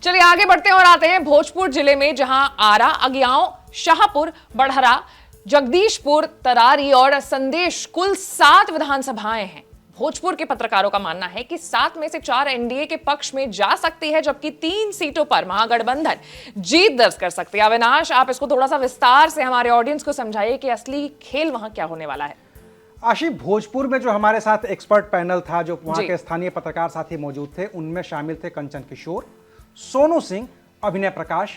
चलिए आगे बढ़ते हैं और आते हैं भोजपुर जिले में, जहां आरा, अगियाओं, शाहपुर, बढ़हरा, जगदीशपुर, तरारी और संदेश कुल 7 विधानसभाएं हैं। भोजपुर के पत्रकारों का मानना है कि 7 में से 4 एनडीए के पक्ष में जा सकती है, जबकि 3 सीटों पर महागठबंधन जीत दर्ज कर सकती है। अविनाश, आप इसको थोड़ा सा विस्तार से हमारे ऑडियंस को समझाइए कि असली खेल वहां क्या होने वाला है। आशी, भोजपुर में जो हमारे साथ एक्सपर्ट पैनल था, जो वहां के स्थानीय पत्रकार साथी मौजूद थे, उनमें शामिल थे कंचन किशोर, सोनू सिंह, अभिनय प्रकाश,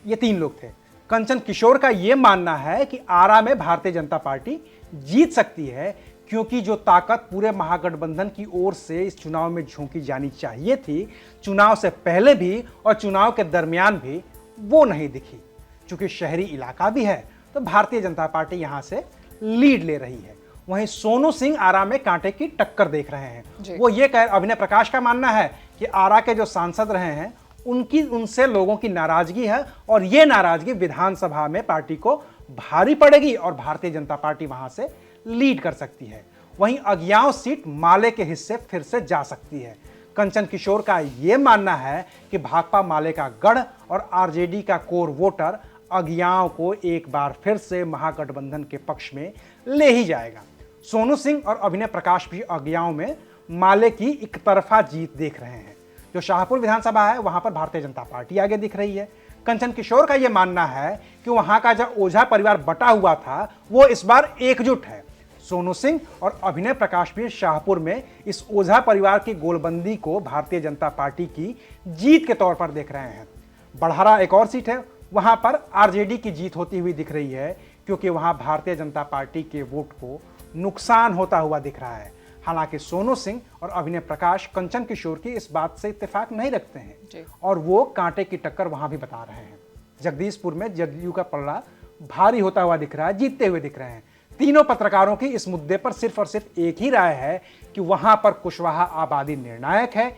ये 3 लोग थे। कंचन किशोर का यह मानना है कि आरा में भारतीय जनता पार्टी जीत सकती है, क्योंकि जो ताकत पूरे महागठबंधन की ओर से इस चुनाव में झोंकी जानी चाहिए थी, चुनाव से पहले भी और चुनाव के दरमियान भी, वो नहीं दिखी। चूंकि शहरी इलाका भी है, तो भारतीय जनता पार्टी यहां से लीड ले रही है। वहीं सोनू सिंह आरा में कांटे की टक्कर देख रहे हैं। वो ये कह, अभिनय प्रकाश का मानना है कि आरा के जो सांसद रहे हैं, उनसे लोगों की नाराजगी है, और ये नाराजगी विधानसभा में पार्टी को भारी पड़ेगी और भारतीय जनता पार्टी वहां से लीड कर सकती है। वहीं अगियाओं सीट माले के हिस्से फिर से जा सकती है। कंचन किशोर का यह मानना है कि भाकपा माले का गढ़ और आरजेडी का कोर वोटर अगियाओं को एक बार फिर से महागठबंधन के पक्ष में ले ही जाएगा। सोनू सिंह और अभिनय प्रकाश भी अगियाओं में माले की एक तरफा जीत देख रहे हैं। जो शाहपुर विधानसभा है, वहां पर भारतीय जनता पार्टी आगे दिख रही है। कंचन किशोर का यह मानना है कि वहां का जो ओझा परिवार बटा हुआ था, वो इस बार एकजुट है। सोनू सिंह और अभिनय प्रकाश भी शाहपुर में इस ओझा परिवार की गोलबंदी को भारतीय जनता पार्टी की जीत के तौर पर देख रहे हैं। बढ़हरा एक और सीट है, वहां पर आरजेडी की जीत होती हुई दिख रही है, क्योंकि वहां भारतीय जनता पार्टी के वोट को नुकसान होता हुआ दिख रहा है। हालांकि सोनू सिंह और अभिनय प्रकाश कंचन किशोर की इस बात से इत्तेफाक नहीं रखते हैं और वो कांटे की टक्कर वहां भी बता रहे हैं। जगदीशपुर में जदयू का पलड़ा भारी होता हुआ दिख रहा है, जीतते हुए दिख रहे हैं। तीनों पत्रकारों की इस मुद्दे पर सिर्फ और सिर्फ एक ही राय है कि वहां पर कुशवाहा आबादी निर्णायक है,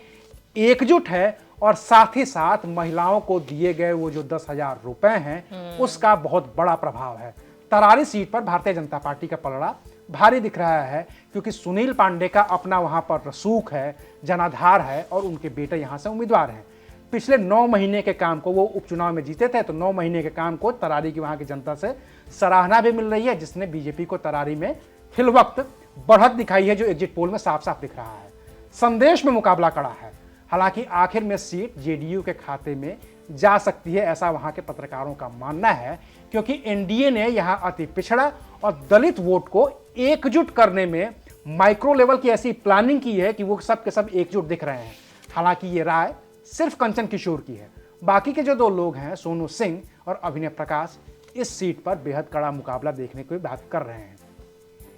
एकजुट है, और साथ ही साथ महिलाओं को दिए गए वो जो 10,000 रुपए हैं, उसका बहुत बड़ा प्रभाव है। तरारी सीट पर भारतीय जनता पार्टी का पलड़ा भारी दिख रहा है, क्योंकि सुनील पांडे का अपना वहां पर रसूख है, जनाधार है, और उनके बेटे यहां से उम्मीदवार हैं। पिछले 9 महीने के काम को वो उपचुनाव में जीते थे, तो 9 महीने के काम को तरारी की वहां की जनता से सराहना भी मिल रही है, जिसने बीजेपी को तरारी में फिलवक्त बढ़त दिखाई है, जो एग्जिट पोल में साफ साफ दिख रहा है। संदेश में मुकाबला कड़ा है, हालांकि आखिर में सीट जेडीयू के खाते में जा सकती है, ऐसा वहां के पत्रकारों का मानना है, क्योंकि एनडीए ने यहां अति पिछड़ा और दलित वोट को एकजुट करने में माइक्रो लेवल की ऐसी प्लानिंग की है कि वो सब के सब एकजुट दिख रहे हैं। हालांकि ये राय सिर्फ कंचन किशोर की है। बाकी के जो 2 लोग हैं, सोनू सिंह और अभिनय प्रकाश, इस सीट पर बेहद कड़ा मुकाबला देखने की बात कर रहे हैं।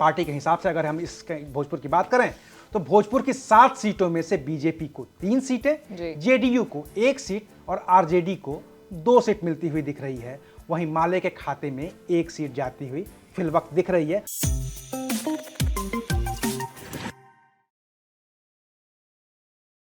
पार्टी के हिसाब से अगर हम इस भोजपुर की बात करें, तो भोजपुर की 7 सीटों में से बीजेपी को 3 सीटें, जेडीयू को 1 सीट और आरजेडी को 2 सीट मिलती हुई दिख रही है। वहीं माले के खाते में 1 सीट जाती हुई फिलवक्त दिख रही है।